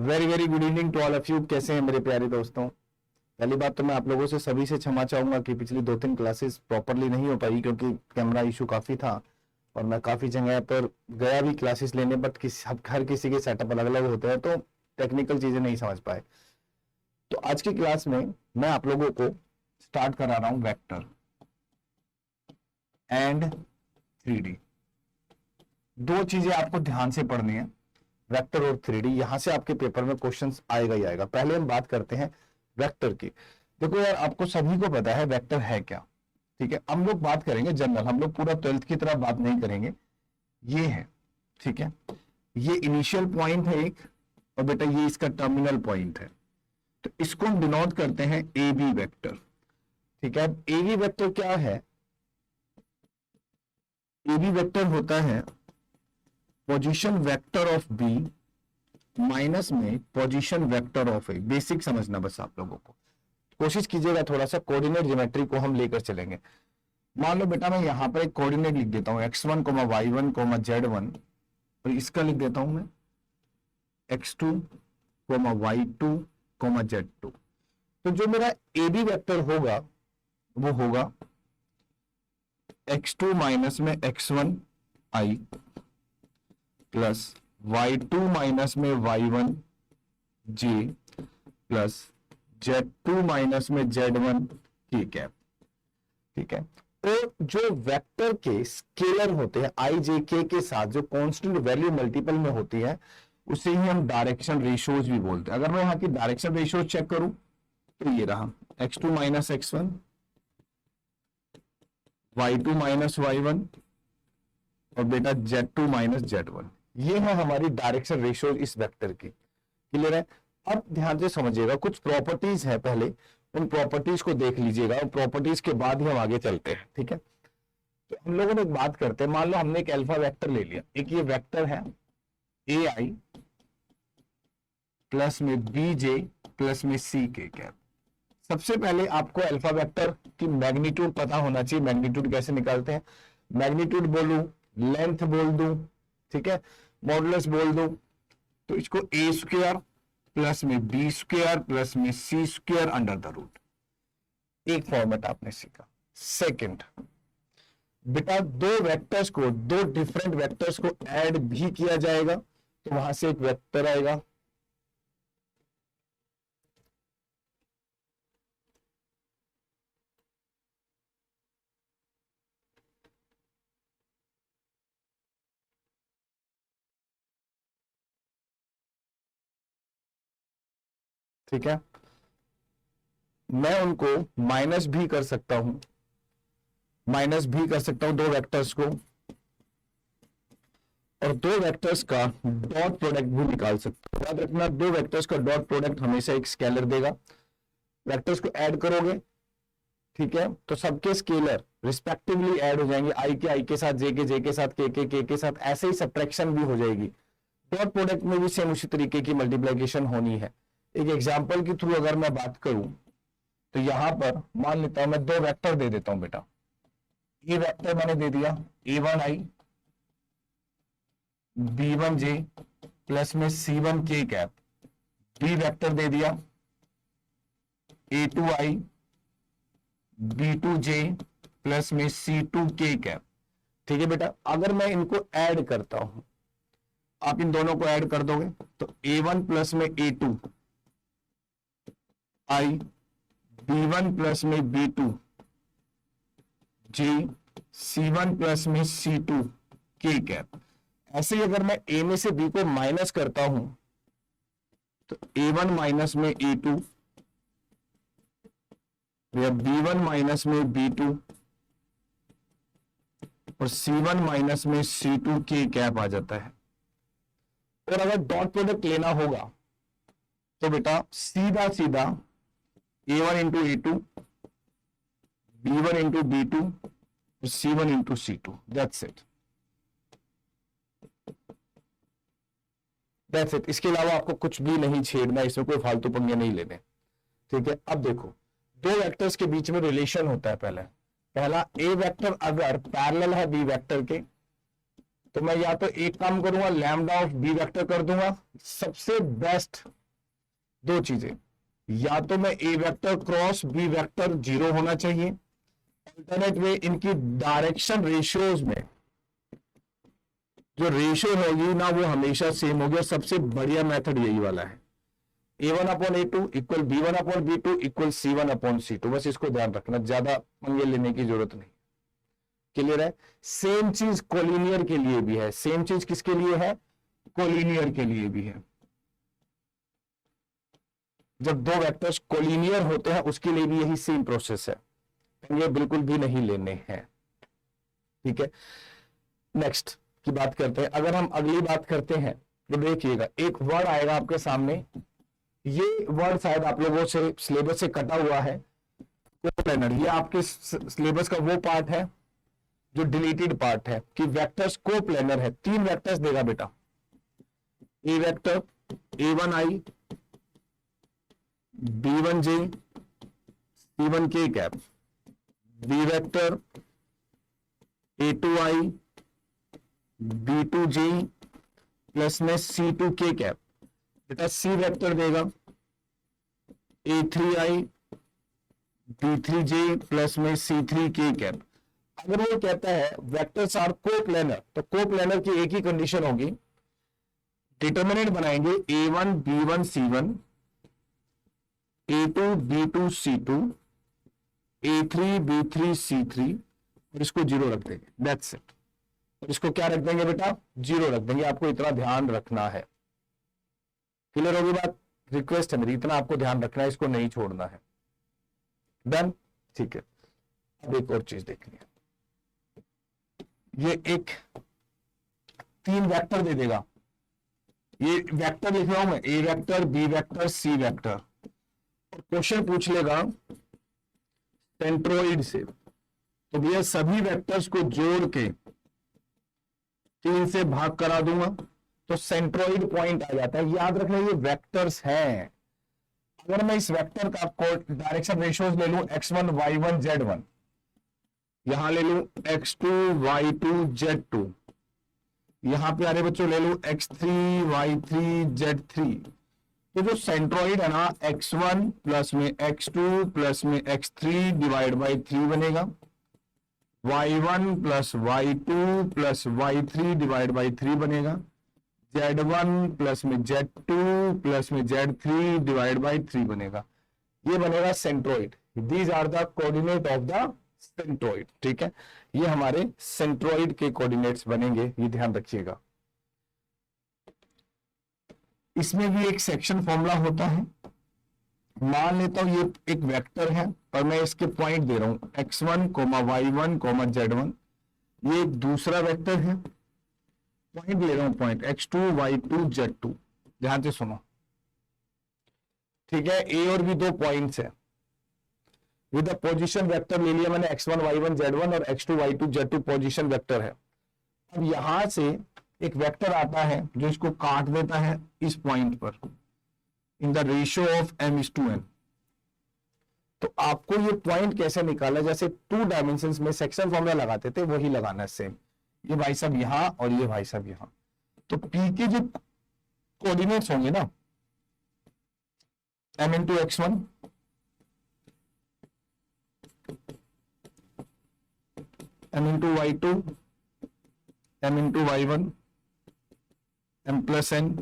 Very very good evening to all of you. कैसे हैं मेरे प्यारे दोस्तों? पहली बात तो मैं आप लोगों से सभी से क्षमा चाहूंगा कि पिछली 2-3 क्लासेस प्रॉपरली नहीं हो पाई क्योंकि कैमरा इशू काफी था और मैं काफी जगह पर गया भी क्लासेस लेने, बट हर किसी के सेटअप अलग अलग होते हैं तो टेक्निकल चीजें नहीं समझ पाए। तो आज की क्लास में मैं आप लोगों को स्टार्ट करा रहा हूं वेक्टर एंड 3D। दो चीजें आपको ध्यान से पढ़नी है, वेक्टर और 3D। यहां से आपके पेपर में क्वेश्चंस आएगा ही आएगा। पहले हम बात करते हैं वेक्टर की। देखो यार, आपको सभी को पता है वेक्टर है क्या, ठीक है। हम लोग बात करेंगे जनरल, हम लोग पूरा 12th की तरह बात नहीं करेंगे। ये है, ठीक है, ये इनिशियल पॉइंट है एक, और बेटा ये इसका टर्मिनल पॉइंट है। तो इसको हम डिनोट करते हैं ए बी वेक्टर, ठीक है। ए बी वेक्टर क्या है? ए बी वेक्टर होता है position vector of B minus में position vector of A. Basic समझना बस आप लोगों को, कोशिश कीजिएगा थोड़ा सा। कोऑर्डिनेट ज्योमेट्री को हम लेकर चलेंगे। मान लो बेटा मैं यहां पर एक कोऑर्डिनेट लिख देता हूं x1, y1, z1, और इसका लिख देता हूं मैं x2, y2, z2। तो जो मेरा ए बी वेक्टर होगा वो होगा x2 माइनस में x1 i plus y2 minus में y1 j plus z2 minus में z1 k कैप, ठीक है। तो जो वेक्टर के स्केलर होते हैं i j k के साथ जो कांस्टेंट वैल्यू मल्टीपल में होती है उसे ही हम डायरेक्शन रेशियोज भी बोलते हैं। अगर मैं यहां की डायरेक्शन रेशियोज चेक करूं तो ये रहा x2 minus x1, y2 minus y1 और बेटा z2 माइनस z1। ये है हमारी डायरेक्शन रेशियो इस वेक्टर की। क्लियर है? अब ध्यान से समझिएगा, कुछ प्रॉपर्टीज है, पहले उन प्रॉपर्टीज को देख लीजिएगा और प्रॉपर्टीज के बाद ही हम आगे चलते हैं, ठीक है। तो हम लोगों ने एक बात करते हैं, मान लो हमने एक अल्फा वेक्टर ले लिया, एक ये वेक्टर है ए आई प्लस में बी जे प्लस में सी के कैप। सबसे पहले आपको अल्फा वेक्टर की मैग्नीट्यूड पता होना चाहिए। मैग्नीट्यूड कैसे निकालते हैं? मैग्नीट्यूड बोलूं, लेंथ बोल दूं, ठीक है, मॉडुलस बोल दूं, तो इसको ए स्क्वायर प्लस में बी स्क्वायर प्लस में सी स्क्वायर अंडर द रूट। एक फॉर्मेट आपने सीखा। सेकंड, बेटा दो वेक्टर्स को, दो डिफरेंट वेक्टर्स को ऐड भी किया जाएगा तो वहां से एक वेक्टर आएगा। ठीक है, मैं उनको माइनस भी कर सकता हूं, माइनस भी कर सकता हूं दो वेक्टर्स को, और दो वेक्टर्स का डॉट प्रोडक्ट भी निकाल सकता हूं। याद रखना, दो वेक्टर्स का डॉट प्रोडक्ट हमेशा एक स्केलर देगा। वेक्टर्स को ऐड करोगे, ठीक है, तो सबके स्केलर रिस्पेक्टिवली ऐड हो जाएंगे, आई के साथ, जे के साथ, के साथ, ऐसे ही सब्ट्रैक्शन भी हो जाएगी। डॉट प्रोडक्ट में भी सेम उसी तरीके की मल्टीप्लिकेशन होनी है। एक एग्जांपल के थ्रू अगर मैं बात करूं तो यहां पर मान लेता हूं, मैं दो वेक्टर दे देता हूं बेटा। ये वेक्टर मैंने दे दिया a1i b1j प्लस में c1k कैप। बी वेक्टर दे दिया a2i b2j प्लस में c2k कैप। ठीक है बेटा, अगर मैं इनको ऐड करता हूं, आप इन दोनों को ऐड कर दोगे तो a1 प्लस में a2 i b1 प्लस में b2 j c1 प्लस में c2 k कैप। ऐसे ही अगर मैं a में से b को माइनस करता हूं तो a1 माइनस में a2 या b1 माइनस में b2 और c1 माइनस में c2 k कैप आ जाता है। और अगर डॉट प्रोडक्ट लेना होगा तो बेटा सीधा सीधा a1 into a2, b1 into b2, c1 into c2। That's it, that's it. इसके अलावा आपको कुछ भी नहीं छेड़ना, इसमें कोई फालतू पंगे नहीं लेने, ठीक है। अब देखो, दो वेक्टर्स के बीच में रिलेशन होता है। पहला ए वेक्टर अगर पैरेलल है बी वेक्टर के तो मैं या तो एक काम करूंगा, लैम्डा ऑफ बी वेक्टर कर दूंगा। सबसे बेस्ट दो चीजें, या तो मैं A vector cross B vector 0 होना चाहिए, अल्टरनेट वे इनकी डायरेक्शन रेशियोज में जो रेशियो होगी ना वो हमेशा सेम होगी। और सबसे बढ़िया मेथड यही वाला है, A1/A2 equal B1/B2 equal C1/C2। बस इसको ध्यान रखना, ज्यादा पंगे लेने की जरूरत नहीं। क्लियर है? सेम चीज कोलिनियर के लिए भी है। सेम चीज किसके लिए है? कोलिनियर के लिए भी है। जब दो वेक्टर्स कोलिनियर होते हैं उसके लिए भी यही सेम प्रोसेस है, पंगे बिल्कुल भी नहीं लेने हैं। ठीक है, नेक्स्ट की बात करते हैं। अगर हम अगली बात करते हैं तो देखिएगा, एक वर्ड आएगा आपके सामने, ये वर्ड शायद आप लोगों से सिलेबस से कटा हुआ है, कोप्लेनर। ये आपके सिलेबस का वो पार्ट है जो डिलीटेड पार्ट है कि वेक्टर्स कोप्लेनर है। 3 वेक्टर्स देगा बेटा, A vector A1i B1j C1k cap, B vector A2i B2j plus में C2k कैप। बेटा सी वेक्टर देगा A3i B3j प्लस में C3k कैप। अगर वो कहता है वेक्टर्स आर कोप्लेनर, तो कोप्लेनर की एक ही कंडीशन होगी, डिटरमिनेंट बनाएंगे A1 B1 C1, A2 B2 C2, A3 B3 C3 और इसको 0 रख देंगे, दैट्स इट। और इसको क्या रख देंगे बेटा? 0 रख देंगे। आपको इतना ध्यान रखना है। क्लियर होगी बात? रिक्वेस्ट है मेरी, इतना आपको ध्यान रखना है, इसको नहीं छोड़ना है। डन? ठीक है। अब एक और चीज देखनी है, ये एक 3 वेक्टर दे देगा। ये वेक्टर लिख रहा हूं मैं, A vector B vector C vector, और क्वेश्चन पूछ लेगा सेंट्रोइड से, तो भैया सभी वेक्टर्स को जोड़ के 3 से भाग करा दूंगा तो सेंट्रोइड पॉइंट आ जाता है। याद रखना ये वेक्टर्स हैं। अगर मैं इस वेक्टर का डायरेक्शन रेशियोज ले लूं x1 y1 z1, यहां ले लूं x2 y2 z2, यहां पे अरे बच्चों ले लूं x3 y3 z3, तो जो सेंट्रोइड है ना x1 प्लस में x2 प्लस में x3 डिवाइड बाई 3 बनेगा, y1 plus y2 plus y3 divide by 3 बनेगा, z1 प्लस में z2 प्लस में z3 डिवाइड बाई 3 बनेगा। ये बनेगा centroid. These are the coordinate of the centroid. ठीक है, ये हमारे सेंट्रोइड के कोऑर्डिनेट्स बनेंगे, ये ध्यान रखिएगा। इसमें भी एक सेक्शन फॉर्मूला होता है। मान लेता हूं ये एक वेक्टर है और मैं इसके पॉइंट दे रहा हूं x1, y1, z1। ये एक दूसरा वेक्टर है, पॉइंट ले रहा हूं पॉइंट x2, y2, z2। ध्यान से सुनो, ठीक है। ए और बी 2 पॉइंट्स है, विद द पोजीशन वेक्टर ले लिया मैंने x1, y1, z1 और x2, y2, z2 position vector है। अब यहां से एक वेक्टर आता है जो इसको काट देता है इस पॉइंट पर in the ratio of m:n। तो आपको ये पॉइंट कैसे निकाला, जैसे 2 डायमेंशंस में सेक्शन फॉर्मूला लगाते थे वही लगाना है सेम। ये भाई साहब यहां और ये भाई साहब यहां। तो P के जो कोऑर्डिनेट्स होंगे ना, m into x1 m into y2 m into y1 m plus n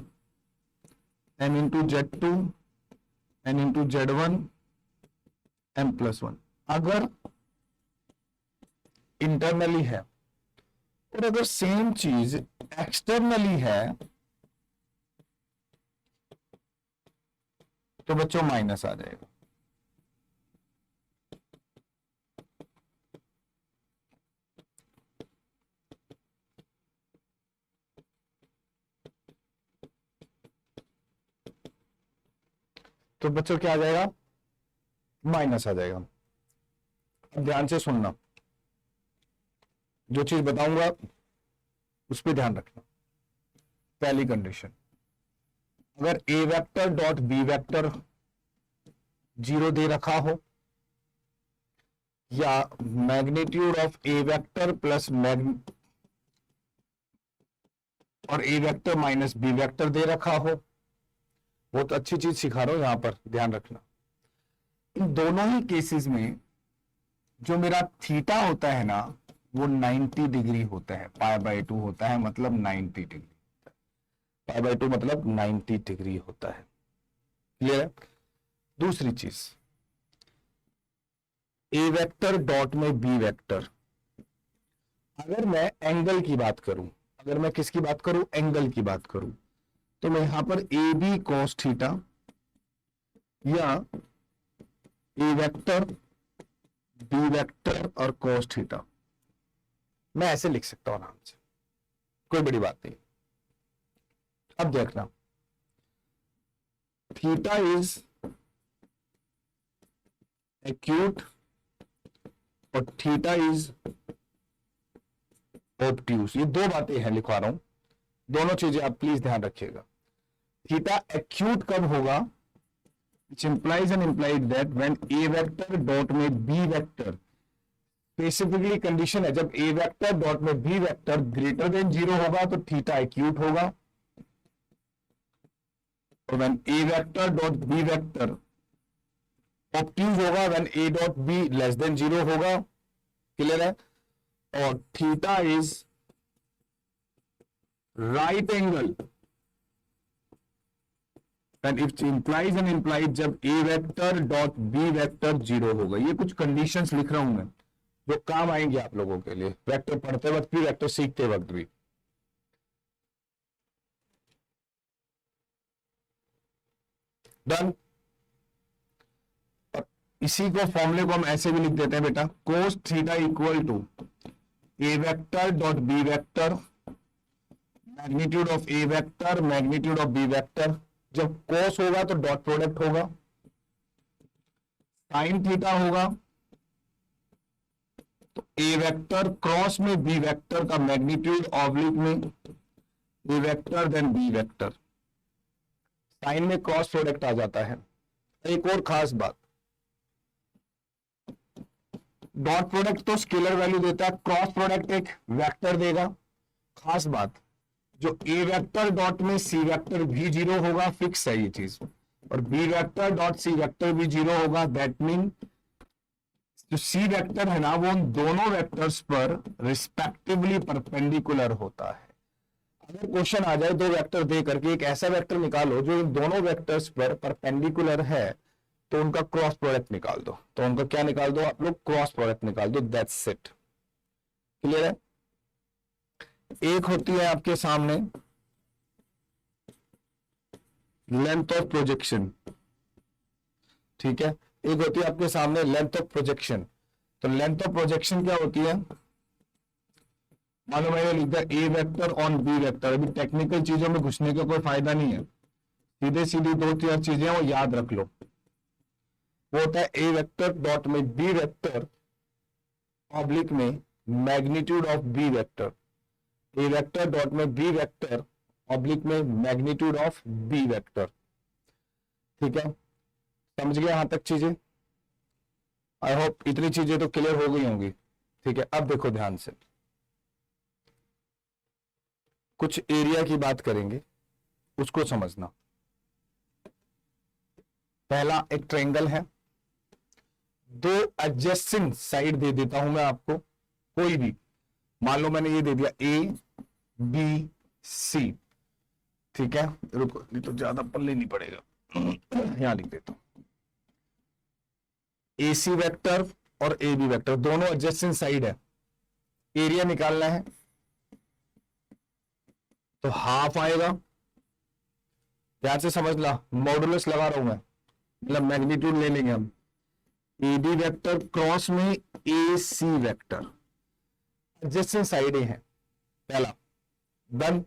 m into z2 n into z1 m plus 1। अगर इंटरनली है और अगर सेम चीज एक्सटर्नली है तो बच्चों माइनस आ जाएगा। तो बच्चों क्या आ जाएगा? माइनस आ जाएगा। अब ध्यान से सुनना, जो चीज बताऊंगा उस पर ध्यान रखना। पहली कंडीशन, अगर ए वेक्टर डॉट बी वेक्टर 0 दे रखा हो या magnitude of A vector plus और A vector minus B vector दे रखा हो। बहुत अच्छी चीज सिखा रहा हूं, यहां पर ध्यान रखना। इन दोनों ही केसेस में जो मेरा थीटा होता है ना, वो 90 डिग्री होता है, π/2 होता है, मतलब 90 डिग्री। π/2 मतलब 90 डिग्री होता है। क्लियर है? दूसरी चीज, ए वेक्टर डॉट में बी वेक्टर, अगर मैं एंगल की बात करूं, अगर मैं किसकी बात करूं, एंगल की बात करूं, तो मैं यहां पर ए बी कॉस थीटा या ए वेक्टर बी वेक्टर और कॉस थीटा, मैं ऐसे लिख सकता हूं आराम से, कोई बड़ी बात नहीं। अब देखना, थीटा इज एक्यूट और थीटा इज ऑब्ट्यूस। ये दो बातें हैं लिखवा रहा हूं, दोनों चीजें आप प्लीज ध्यान रखिएगा। थीटा एक्यूट कब होगा, which implies and implied that when a vector dot में b vector, स्पेसिफिकली कंडीशन है जब a वेक्टर डॉट में b वेक्टर ग्रेटर देन 0 होगा तो थीटा एक्यूट होगा, और when a vector dot b vector obtuse होगा when a dot b less than 0 होगा। क्लियर है? और theta is right angle and it implies and implied जब a vector dot b vector 0 होगा। ये कुछ कंडीशंस लिख रहा हूं मैं जो काम आएंगे आप लोगों के लिए, वेक्टर पढ़ते वक्त भी, वेक्टर सीखते वक्त भी। डन। इसी को फॉर्मूले को हम ऐसे भी लिख देते हैं बेटा, cos theta equal to A vector dot B vector magnitude of A vector magnitude of B vector. जब कोस होगा तो डॉट प्रोडक्ट होगा, साइन थीटा होगा तो ए वेक्टर क्रॉस में बी वेक्टर का मैग्नीट्यूड ऑब्लिक में A vector then B vector, sine में क्रॉस प्रोडक्ट आ जाता है। एक और खास बात, डॉट प्रोडक्ट तो स्केलर वैल्यू देता है, क्रॉस प्रोडक्ट एक वेक्टर देगा। खास बात, जो ए वेक्टर डॉट में सी वेक्टर भी 0 होगा, फिक्स है ये चीज, और B vector dot C vector भी 0 होगा। दैट मीन जो सी वेक्टर है ना, वो उन दोनों वेक्टर्स पर रिस्पेक्टिवली परपेंडिकुलर होता है। अगर क्वेश्चन आ जाए दो वेक्टर दे करके एक ऐसा वेक्टर निकालो जो इन दोनों वेक्टर्स पर परपेंडिकुलर है, तो उनका क्रॉस प्रोडक्ट निकाल दो। तो उनका क्या निकाल दो आप लोग, क्रॉस प्रोडक्ट निकाल दो, दैट्स इट। क्लियर है? एक होती है आपके सामने लेंथ ऑफ प्रोजेक्शन, ठीक है, एक होती है आपके सामने लेंथ ऑफ प्रोजेक्शन। तो लेंथ ऑफ प्रोजेक्शन क्या होती है, मानो मैंने लिख दिया A vector on B vector. अभी टेक्निकल चीजों में घुसने का कोई फायदा नहीं है, सीधे सीधी दो चार चीजें वो याद रख लो। वो होता है ए वेक्टर डॉट में बी वेक्टर ऑब्लिक में magnitude of B vector, A vector dot में बी वेक्टर ऑब्लिक में मैग्नीट्यूड ऑफ बी वेक्टर। ठीक है, समझ गया यहां तक चीजें? आई होप इतनी चीजें तो क्लियर हो गई होंगी। ठीक है, अब देखो ध्यान से, कुछ एरिया की बात करेंगे, उसको समझना। पहला एक ट्रायंगल है, दो एडजेसेंट साइड दे देता हूं मैं आपको, कोई भी, मान लो मैंने ये दे दिया ए बी सी। ठीक है, रुको, नहीं तो ज्यादा पल्ले नहीं पड़ेगा, यहां लिख देता हूं। ए सी वेक्टर और ए बी वेक्टर दोनों एडजेसेंट साइड है, एरिया निकालना है तो हाफ आएगा। ध्यान से समझ ला, मॉडुलस लगा रहा हूं मैं, मतलब मैग्नीट्यूड ले लेंगे हम। ए बी वेक्टर क्रॉस में ए सी वेक्टर, एडजेसेंट साइडें हैं, पहला डन।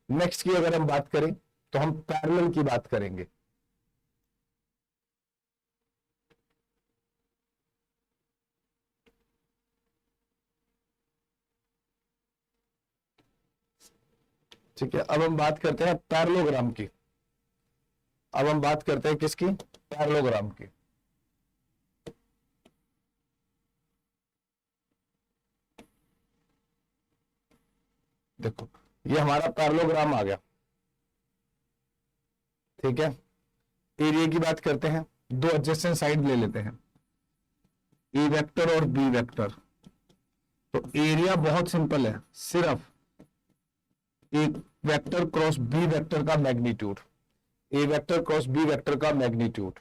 नेक्स्ट की अगर हम बात करें तो हम पैरेलल की बात करेंगे। ठीक है, अब हम बात करते हैं पैरेललोग्राम की। अब हम बात करते हैं किसकी, पैरेललोग्राम की। देखो, ये हमारा पैरेललोग्राम आ गया, ठीक है। एरिया की बात करते हैं, दो एडजेसेंट साइड ले लेते हैं, ए वेक्टर और बी वेक्टर। तो एरिया बहुत सिंपल है, सिर्फ एक वेक्टर क्रॉस बी वेक्टर का मैग्नीट्यूड, ए वेक्टर क्रॉस बी वेक्टर का मैग्नीट्यूड।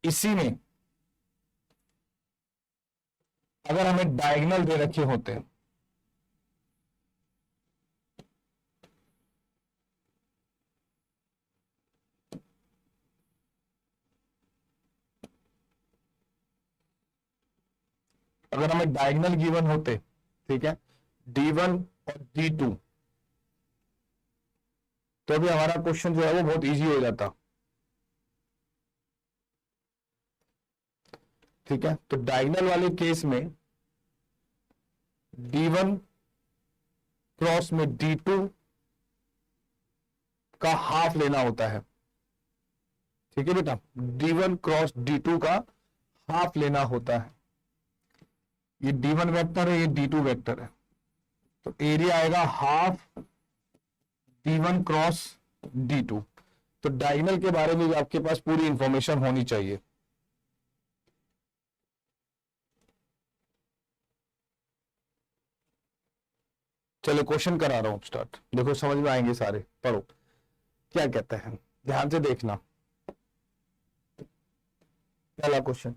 इसी में अगर हमें डायगोनल दे रखे होते हैं, अगर हमें डायगोनल गिवन होते, ठीक है, D1 और D2, तो अभी हमारा क्वेश्चन जो है वो बहुत इजी हो जाता, ठीक है। तो डायगोनल वाले केस में D1 क्रॉस में D2 का हाफ लेना होता है, ठीक है बेटा, D1 क्रॉस D2 का हाफ लेना होता है। ये D1 वेक्टर है, ये D2 वेक्टर है, तो एरिया आएगा हाफ D1 क्रॉस D2। तो डायगोनल के बारे में भी आपके पास पूरी इंफॉर्मेशन होनी चाहिए। चलो क्वेश्चन करा रहा हूं स्टार्ट, देखो समझ में आएंगे सारे, पढ़ो क्या कहते हैं, ध्यान से देखना। पहला question,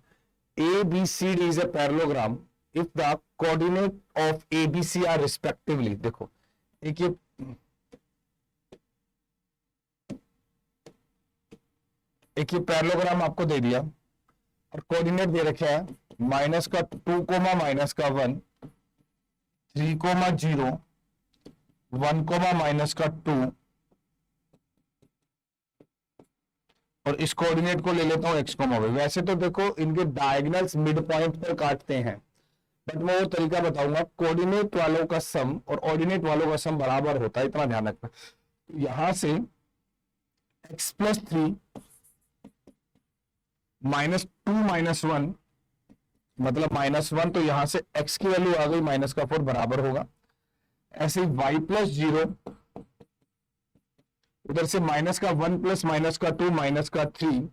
ABCD is a parallelogram if the coordinate of ABC are respectively. देखो एक ये पैरेललोग्राम आपको दे दिया और कोऑर्डिनेट दे रखा है माइनस का 2 कोमा माइनस का 1, 3 कोमा 0, 1 कोमा माइनस का 2, और इस कोऑर्डिनेट को ले लेता हूं x कोमा y। वैसे तो देखो इनके डायगोनल्स मिड पॉइंट पर काटते हैं, बट मैं वो तरीका बताऊंगा, कोऑर्डिनेट वालों का सम और ऑर्डिनेट वालों का सम बराबर होता है, इतना ध्यान रखना। यहां से x प्लस 3 माइनस 2 माइनस 1 मतलब -1, तो यहां से x की वैल्यू आ गई -4 बराबर होगा। ऐसे y प्लस 0, उधर से माइनस का 1 प्लस माइनस का 2 माइनस का 3,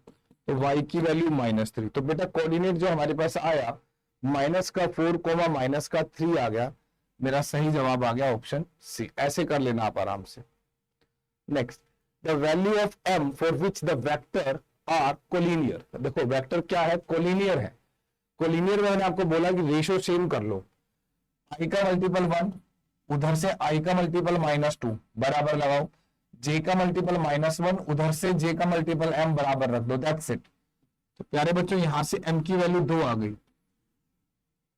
तो y की वैल्यू -3। तो बेटा कोऑर्डिनेट जो हमारे पास आया -4 कोमा -3 आ गया, मेरा सही जवाब आ गया ऑप्शन सी। ऐसे कर लेना आप आराम से। Next, the value of m for which the vector are collinear. देखो वेक्टर क्या है, कोलिनियर है। कोलिनियर में मैंने आपको बोला कि रेशियो सेम कर लो, i का मल्टीपल 1, उधर से i का मल्टीपल -2 बराबर लगाओ, j का मल्टीपल -1, उधर से j का मल्टीपल m बराबर रख दो, दैट्स इट। तो प्यारे बच्चों यहां से m की वैल्यू 2 आ गई।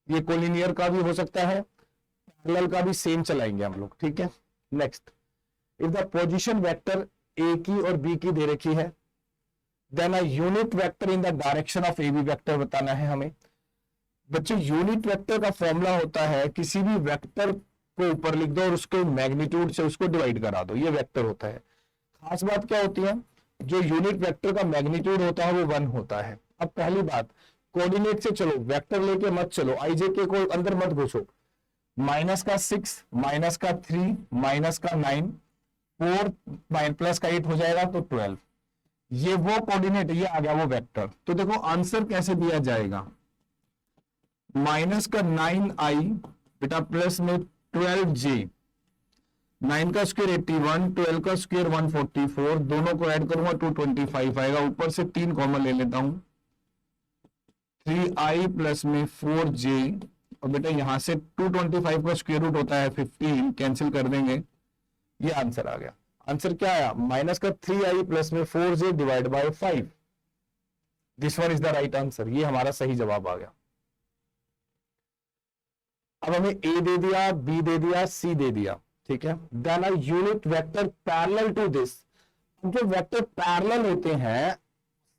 ये कोलिनियर का भी हो सकता है, पैरेलल का भी सेम चलाएंगे हम लोग, ठीक है। Next, if the position vector a की और b की दे रखी है, then a unit vector in the direction of AB vector बताना है हमें। बच्चों यूनिट वेक्टर का फॉर्मूला होता है किसी भी वेक्टर को ऊपर लिख दो और उसको मैग्नीट्यूड से उसको डिवाइड करा दो, ये वेक्टर होता है। खास बात क्या होती है, जो यूनिट वेक्टर का मैग्नीट्यूड होता है वो 1 होता है। अब पहली बात, कोऑर्डिनेट से चलो, वेक्टर लेके मत चलो, IJK को अंदर मत घुसो। -6 -3 -9 4 प्लस का 8 हो जाएगा तो 12, ये वो कोऑर्डिनेट, ये आ गया वो वेक्टर। तो देखो आंसर कैसे दिया जाएगा, -9i बेटा प्लस में 12j, 9 का स्क्वायर 81, 12 का स्क्वायर 144, दोनों को ऐड करूंगा 225 आएगा। ऊपर से 3 कॉमन ले लेता हूं, 3i प्लस में 4j, और बेटा यहां से 225 का स्क्वायर रूट होता है 15, कैंसिल कर देंगे, ये आंसर आ गया। आंसर क्या आया, माइनस का 3i प्लस में 4j divide by 5। This one is the right answer, ये हमारा सही जवाब आ गया। अब हमें a दे दिया, b दे दिया, c दे दिया, ठीक है। Then a unit vector parallel to this. जो वेक्टर पैरेलल होते हैं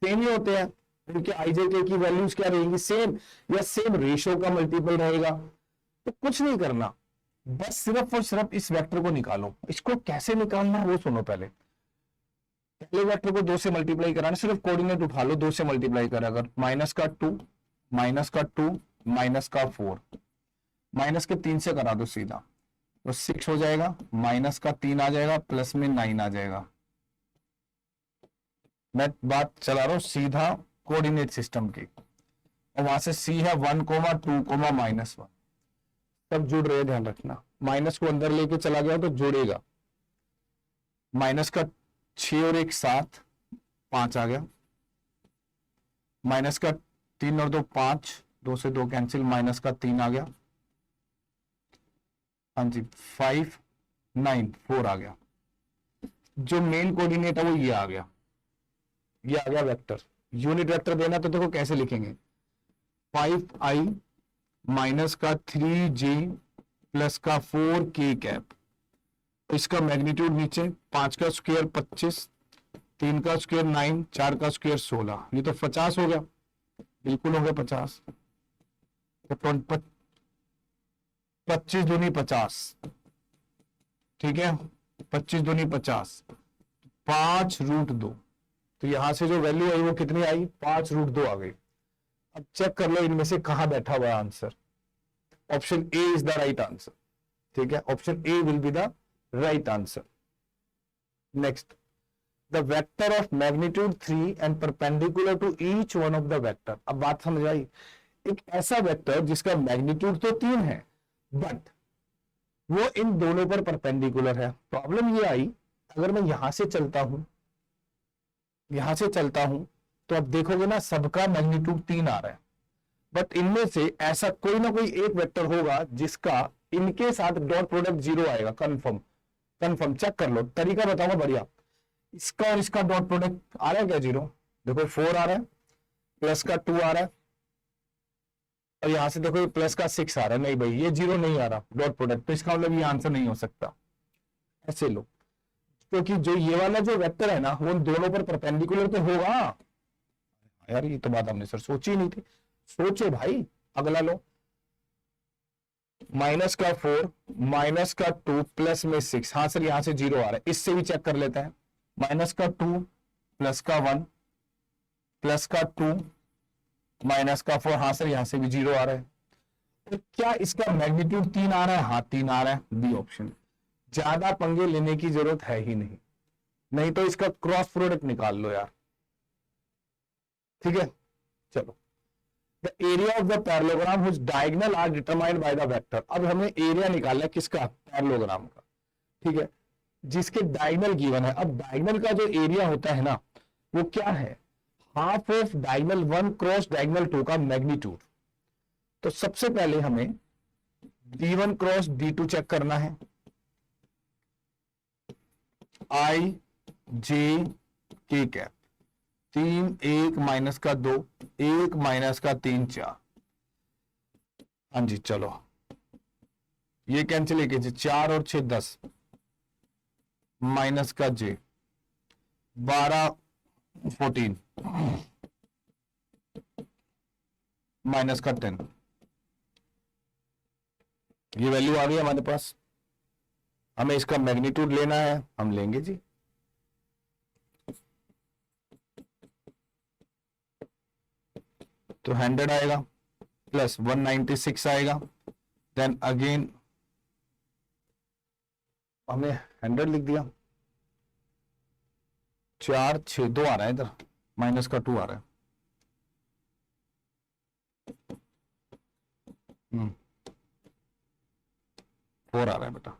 सेम ही होते हैं, उनके IJK की वैल्यूज क्या रहेंगी, सेम, या सेम रेशियो का मल्टीपल रहेगा। तो कुछ नहीं करना, बस सिर्फ और सिर्फ इस वेक्टर को निकालो। इसको कैसे निकालना है वो सुनो। पहले वेक्टर को 2 से मल्टीप्लाई कराना, सिर्फ कोऑर्डिनेट उठा लो, 2 से मल्टीप्लाई कर, अगर -2 -2 -4, माइनस के 3 से करा दो सीधा, तो 6 हो जाएगा, माइनस का 3 आ जाएगा, प्लस में 9 आ जाएगा। मैं बात चला रहा हूं सीधा कोऑर्डिनेट सिस्टम की, और वहां से सी है 1,2,-1, सब जुड़ रहे हैं, ध्यान रखना। माइनस को अंदर लेके चला गया तो जुड़ेगा। माइनस का 6 और 1 7, 5 आ गया। माइनस का 3 और 2 5, 2 से 2 कैंसिल, माइनस का 3 आ गया। हाँ जी, 5 9 4 आ गया। जो मेन कोऑर्डिनेट है वो ये आ गया, ये आ गया वेक्टर। यूनिट वेक्टर देना तो देखो कैसे लिखेंगे, 5i माइनस का 3j प्लस का 4k कैप। इसका मैग्नीट्यूड नीचे, 5 का स्क्वायर 25, 3 का स्क्वायर 9, 4 का स्क्वायर 16, ये तो 50 हो गया, बिल्कुल हो गया 50। तो 25 दूनी 50, ठीक है, 25 दूनी 50, 5√2। तो यहां से जो वैल्यू आई वो कितनी आई, 5√2 आ गई। अब चेक कर लो इनमें से कहां बैठा हुआ है answer. Option A is the right answer, ठीक है, option A will be the right answer. Next, the vector of magnitude 3 and perpendicular to each one of the vector. अब बात समझ आई, एक ऐसा वेक्टर जिसका मैग्नीट्यूड तो 3 है बट वो इन दोनों पर परपेंडिकुलर है। प्रॉब्लम ये आई, अगर मैं यहां से चलता हूं, यहां से चलता हूं, तो अब देखोगे ना सबका मैग्नीट्यूड 3 आ रहा है, बट इनमें से ऐसा कोई ना कोई एक वेक्टर होगा जिसका इनके साथ डॉट प्रोडक्ट 0 आएगा। कंफर्म, कंफर्म, चेक कर लो, तरीका बताऊंगा बढ़िया। इसका और इसका डॉट प्रोडक्ट आ रहा है क्या 0, देखो 4 आ रहा है, प्लस का 2 आ रहा है, और यहां से देखो प्लस का 6 आ रहा है। नहीं भाई ये 0 नहीं आ रहा डॉट प्रोडक्ट, तो इसका मतलब ये आंसर नहीं हो सकता। ऐसे लो, क्योंकि जो ये वाला जो वेक्टर है ना वो दोनों पर परपेंडिकुलर तो होगा। यार ये तो बात हमने सर सोची नहीं थी, सोचो भाई। अगला लो, माइनस का 4, माइनस का 2, प्लस में 6। हाँ सर यहां से 0 आ रहा है, इससे भी चेक कर लेते हैं। माइनस का 2, प्लस का 1, प्लस का 2, माइनस का 4। हाँ सर यहां से भी 0 आ रहा है। तो क्या इसका मैग्नीट्यूड 3 आ रहा है, हाँ 3 आ रहा है, बी ऑप्शन। ज्यादा पंगे लेने की जरूरत है ही नहीं, नहीं तो इसका क्रॉस प्रोडक्ट निकाल लो यार, ठीक है। चलो, the area of the parallelogram whose diagonal are determined by the vector. अब हमें एरिया निकालना है किसका, पैरेललोग्राम का, ठीक है, जिसके डायगोनल गिवन है। अब डायगोनल का जो एरिया होता है ना वो क्या है, half of diagonal 1 cross diagonal 2 का मैग्नीट्यूड। तो सबसे पहले हमें d1 क्रॉस d2 चेक करना है। i j k cap, 3 1 minus का 2, 1 माइनस का 3 4। हाँ जी चलो, ये कैंसिल कीजिए, 4 और 6 10, माइनस का j 12 14, माइनस का 10। ये वैल्यू आ गई हमारे पास। हमें इसका मैग्नीट्यूड लेना है, हम लेंगे जी। तो 100 आएगा, प्लस 196 आएगा, देन अगेन हमने 100 लिख दिया। 4 6 2 आ रहा है इधर, माइनस का 2 आ रहा है। 4 आ रहा है बेटा,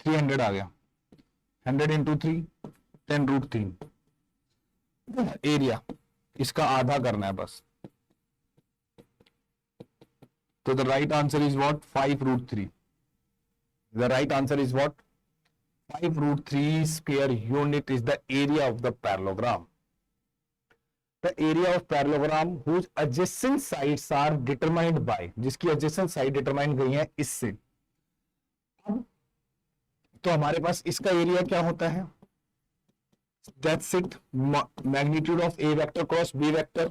300 आ गया। 100 इंटू 3 10√3। एरिया इसका आधा करना है बस। तो the right answer is what, 5√3। The right answer is what, 5√3 square unit is the area of the parallelogram. The area of parallelogram whose adjacent sides are determined by, जिसकी adjacent side determined गई है इससे। अब तो हमारे पास इसका area क्या होता है, that's it, magnitude of a vector cross b vector।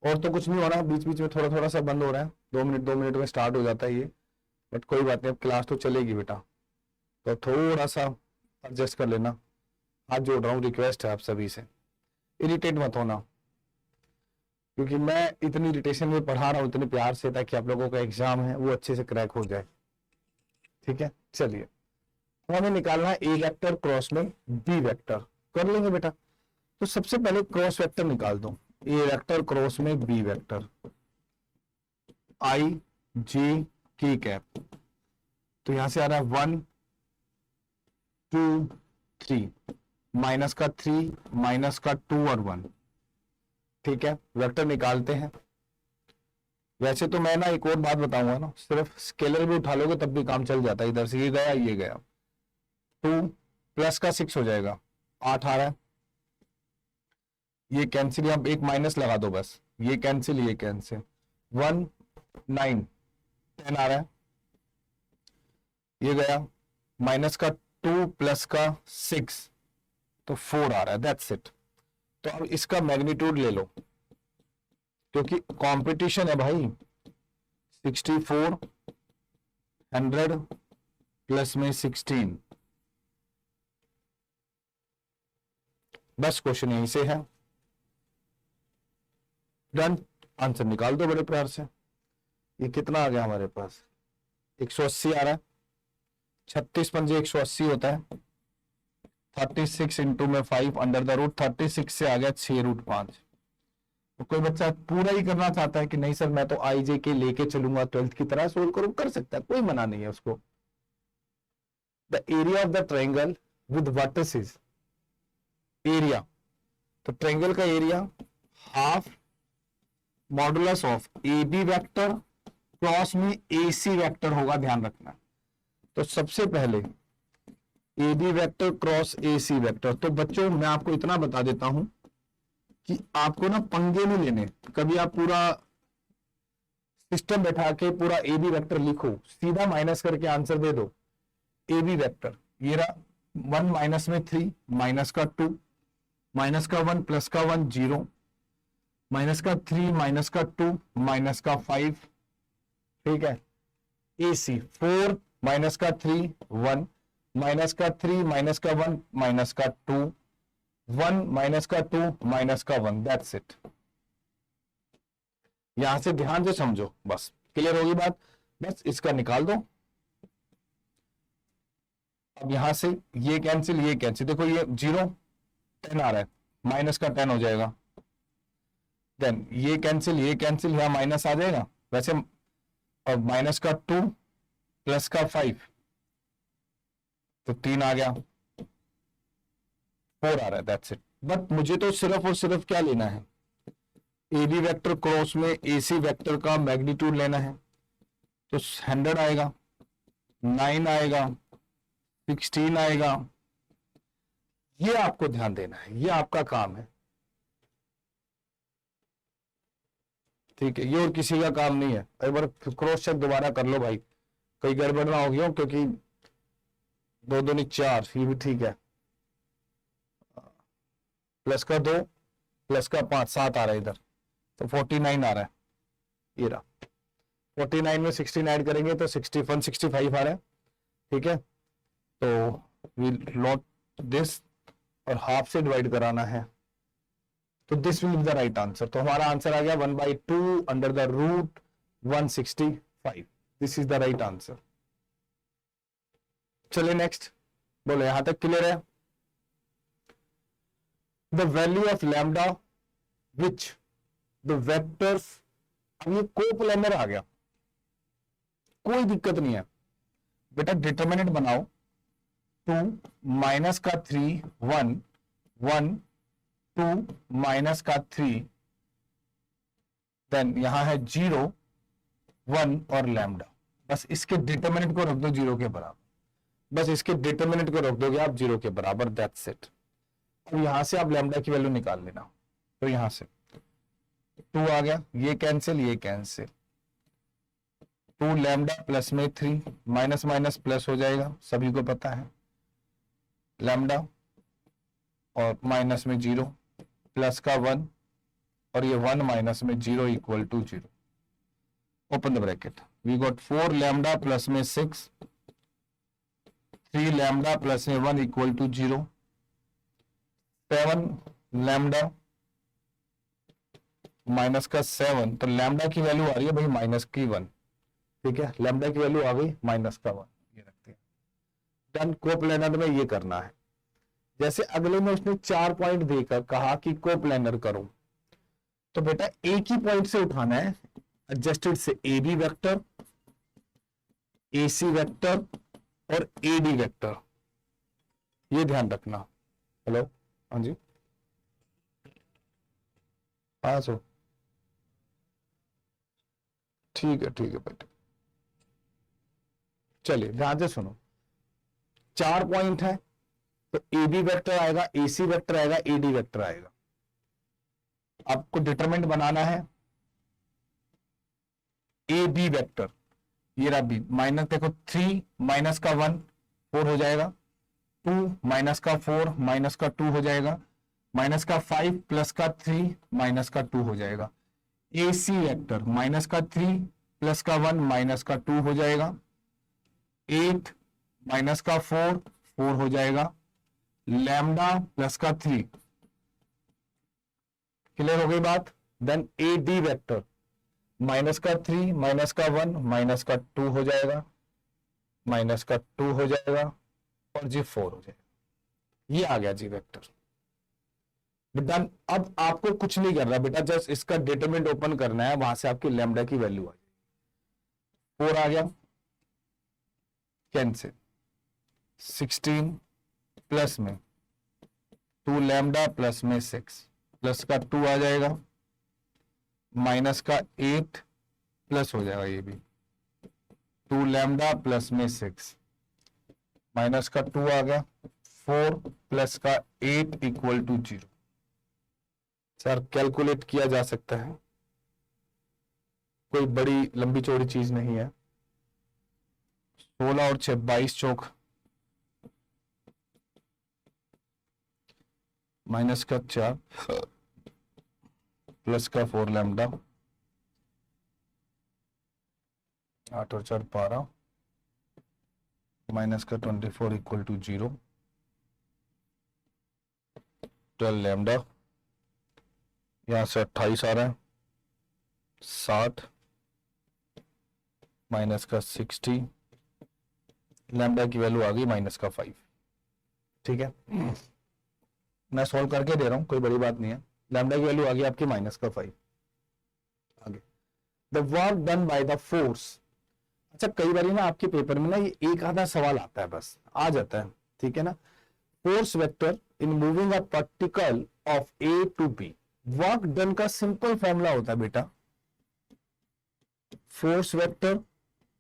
और तो कुछ नहीं हो रहा, बीच बीच में थोड़ा थोड़ा सा बंद हो रहा है, 2 मिनट में स्टार्ट हो जाता है ये, बट कोई बात नहीं, अब क्लास तो चलेगी बेटा, तो थोड़ा सा एडजस्ट कर लेना। हाथ जोड़ रहा हूँ, रिक्वेस्ट है आप सभी से, इरिटेट मत होना, क्योंकि मैं इतनी इरिटेशन में पढ़ा रहा हूँ इतने प्यार से, ताकि आप लोगों का एग्जाम है वो अच्छे से क्रैक हो जाए। ठीक है, चलिए हमें निकालना है ए वेक्टर क्रॉस में बी वेक्टर, कर लेंगे बेटा। तो सबसे पहले क्रॉस वेक्टर निकाल दो, ए वेक्टर क्रॉस में बी वेक्टर, आई जे के कैप। तो यहां से आ रहा है 1 2 3, माइनस का 3 माइनस का 2 और 1। ठीक है, वेक्टर निकालते हैं। वैसे तो मैं ना एक और बात बताऊंगा ना, सिर्फ स्केलर भी उठा लोगे तब भी काम चल जाता है। इधर से ये गया ये गया, 2 प्लस का 6 हो जाएगा, 8 आ रहा है। ये कैंसिल, आप एक माइनस लगा दो बस, ये कैंसिल ये कैंसिल, 1 9 10 आ रहा है। ये गया माइनस का 2 प्लस का 6 तो 4 आ रहा है, दैट्स इट। तो अब इसका मैग्नीट्यूड ले लो, क्योंकि कंपटीशन है भाई। 64 100 प्लस में 16, बस क्वेश्चन यहीं से है, डन। आंसर निकाल दो बड़े प्यार से। ये कितना आ गया हमारे पास, 180 आ रहा है। 36 पंजे 180 होता है, 36 इंटू में 5 अंडर द रूट 36 से आ गया 6√5। तो कोई बच्चा पूरा ही करना चाहता है कि नहीं सर मैं तो आई जे के लेके चलूंगा 12th की तरह, सोल्व करो, कर सकता है, कोई मना नहीं है उसको। The area of the triangle with vertices, area, तो ट्रायंगल का area half modulus of A B vector cross में ए सी वेक्टर होगा, ध्यान रखना। तो सबसे पहले A B vector cross A C vector. तो बच्चों मैं आपको इतना बता देता हूं कि आपको ना पंगे नहीं लेने, कभी आप पूरा सिस्टम बैठा के पूरा ए बी वेक्टर लिखो, सीधा माइनस करके आंसर दे दो। ए बी वेक्टर ये रहा, 1 माइनस में 3 माइनस का 2 माइनस का 1 प्लस का 1 0, माइनस का 3 माइनस का 2 माइनस का 5। ठीक है, ए सी 4 माइनस का 3 1 माइनस का 3 माइनस का 1 माइनस का 2 1 माइनस का 2 माइनस का 1, दैट्स इट। यहां से ध्यान से समझो, बस क्लियर होगी बात। बस इसका निकाल दो। अब यहां से ये कैंसिल ये कैंसिल, देखो ये 0 10 आ रहा है, माइनस का 10 हो जाएगा। देन ये कैंसिल यहां माइनस आ जाएगा वैसे, अब माइनस का 2 प्लस का 5 तो 3 आ गया, 4 आ रहा है, दैट्स इट। बट मुझे तो सिर्फ और सिर्फ क्या लेना है, ए बी वेक्टर क्रॉस में ए सी वेक्टर का मैग्नीट्यूड लेना है। तो 100 आएगा, 9 आएगा, 16 आएगा, ये आपको ध्यान देना है, ये आपका काम है। ठीक है, ये और किसी का काम नहीं है। एक बार क्रॉस चेक दोबारा कर लो भाई, कहीं गड़बड़ ना हो गया हो, क्योंकि 2 दूनी 4 ये भी ठीक है, प्लस का 2 प्लस का 5 7 आ रहा है इधर, तो 49 आ रहा है। ये रहा 49 में 16 ऐड करेंगे तो 165 आ रहा है। ठीक है, तो वी लॉट दिस और हाफ से डिवाइड कराना है, तो this will be the right answer. तो हमारा आंसर आ गया 1/2 under the root 165। This is the right answer. चलिए नेक्स्ट, बोलो यहां तक क्लियर है। The value of lambda which the vectors, अब ये कोप्लेनर आ गया, कोई दिक्कत नहीं है बेटा, डिटरमिनेंट बनाओ। 2 माइनस का 3 1 1 2 माइनस का 3, देन यहां है 0 1 और लैम्डा। बस इसके डिटरमिनेंट को रख दो 0 के बराबर, बस इसके डिटरमिनेंट को रख दोगे आप 0 के बराबर, दैट्स इट। अब यहां से आप लैम्डा की वैल्यू निकाल लेना। तो यहां से 2 आ गया, ये कैंसिल ये कैंसिल, 2 लैम्डा प्लस में 3 माइनस माइनस प्लस हो जाएगा, सभी को पता है। लैम्डा और माइनस में 0 प्लस का 1 और ये 1 माइनस में 0 equal to 0। Open the bracket, we got 4 lambda plus में 6 3 लैम्डा प्लस में 1 इक्वल टू 0, 7 लैम्डा माइनस का 7, तो लैम्डा की वैल्यू आ रही है भाई माइनस की 1। ठीक है, लैम्डा की वैल्यू आ गई माइनस का 1, ये रखा। डन। कोप्लेनर में ये करना है। जैसे अगले में उसने 4 पॉइंट देकर कहा कि कोप्लेनर करो, तो बेटा एक ही पॉइंट से उठाना है, एडजस्टेड से A B vector, A C vector और ए डी वेक्टर, ये ध्यान रखना। हेलो, हाँ जी, हाँ सो ठीक है बेटा, चलिए ध्यान से सुनो। 4 पॉइंट है तो ए बी वेक्टर आएगा, ए सी वेक्टर आएगा, ए डी वेक्टर आएगा। आपको डिटरमिनेंट बनाना है ए बी वेक्टर, ये रहा बी, माइनस देखो 3 माइनस का 1 4 हो जाएगा, 2 माइनस का 4 माइनस का 2 हो जाएगा, माइनस का 5 प्लस का 3 माइनस का 2 हो जाएगा। ए सी वेक्टर माइनस का 3 प्लस का 1 माइनस का 2 हो जाएगा, 8 माइनस का 4 4 हो जाएगा, लैम्डा प्लस का 3। क्लियर हो गई बात। Then A D vector minus का 3 माइनस का 1 माइनस का 2 हो जाएगा, माइनस का 2 हो जाएगा और जी 4 हो जाएगा। ये आ गया जी वेक्टर। डन। अब आपको कुछ नहीं करना बेटा, जस्ट इसका डिटरमिनेंट ओपन करना है, वहां से आपकी लैम्डा की वैल्यू आ जाएगी। 4 आ गया, कैंसिल, 16 प्लस में 2 लैम्डा प्लस में 6 प्लस का 2 आ जाएगा, माइनस का 8 प्लस हो जाएगा, ये भी 2 लैम्डा प्लस में 6 माइनस का 2 आ गया, 4 प्लस का 8 इक्वल टू 0। सर कैलकुलेट किया जा सकता है, कोई बड़ी लंबी चौड़ी चीज नहीं है। 16 और 6 22 चौक, माइनस का 4 प्लस का 4 लैम्डा, 8 और 4 12, माइनस का 24 इक्वल टू 0, 12 लैम्डा, यहां से 28 आ रहा है, 60 माइनस का 60, लैम्डा की वैल्यू आ गई माइनस का 5। ठीक है, मैं सॉल्व करके दे रहा हूं, कोई बड़ी बात नहीं है। लैम्डा की वैल्यू आ गई आपकी माइनस का 5। आगे, the work done by the force. अच्छा कई बार ना आपके पेपर में ना ये एक आधा सवाल आता है, बस आ जाता है, ठीक है ना। Force vector in moving a particle of A to B, work done का सिंपल फॉर्मूला होता है बेटा, force vector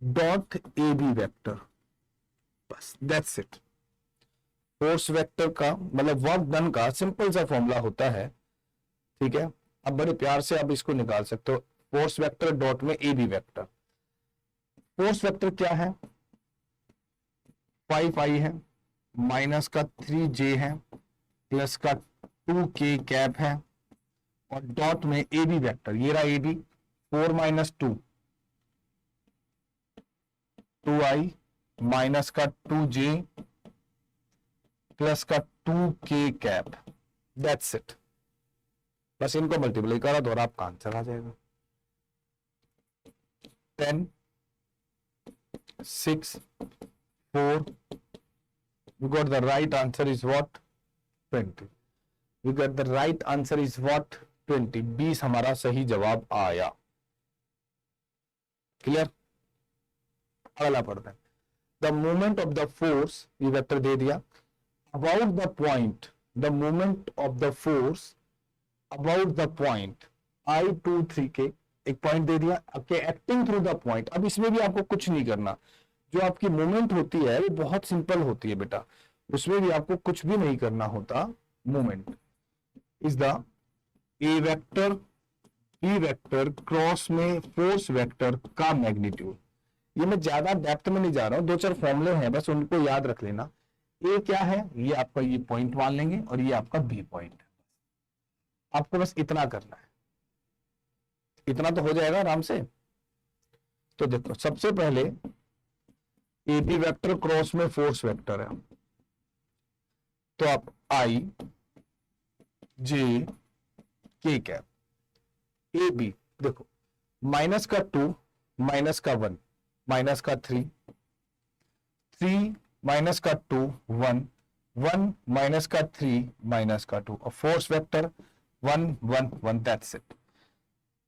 dot A B vector, बस दैट्स इट। फोर्स वेक्टर का मतलब वर्क डन का सिंपल सा फॉर्मूला होता है, ठीक है। अब बड़े प्यार से आप इसको निकाल सकते हो, फोर्स वेक्टर डॉट में A B vector. Force vector क्या है, 5i है, माइनस का 3j है, प्लस का 2k कैप है, और डॉट में ए बी वेक्टर, ये रहा A B, 4 minus 2 2i minus का 2j प्लस का 2k कैप, दैट्स इट। बस इनको मल्टीप्लाई करा तो और आपका आंसर आ जाएगा। 10 6 4, we got the right answer is what 20, we got the right answer is what 20, 20 हमारा सही जवाब आया। क्लियर। अगला पढ़ते हैं, the movement of the force, ये वेक्टर दे दिया, about the point, the movement of the force about the point I23 के, एक पॉइंट दे दिया, आपके एक्टिंग थ्रू द पॉइंट। अब इसमें भी आपको कुछ नहीं करना, जो आपकी मूवमेंट होती है वो बहुत सिंपल होती है बेटा, उसमें भी आपको कुछ भी नहीं करना होता। Movement is the A vector B vector cross में फोर्स वेक्टर का मैग्नीट्यूड। ये मैं ज्यादा डेप्थ में नहीं जा रहा हूं, 2-4 फॉर्मूले हैं बस उनको याद रख लेना। ए क्या है, ये आपका ये पॉइंट मान लेंगे और ये आपका बी पॉइंट है, आपको बस इतना करना है, इतना तो हो जाएगा आराम से। तो देखो सबसे पहले ए बी वेक्टर क्रॉस में फोर्स वेक्टर है, तो आप आई जे के कैप, ए बी देखो, -2 -1 -3 3 माइनस का 2 1 1 माइनस का 3 माइनस का 2 और फोर्स वेक्टर 1 1 1 दैट्स इट।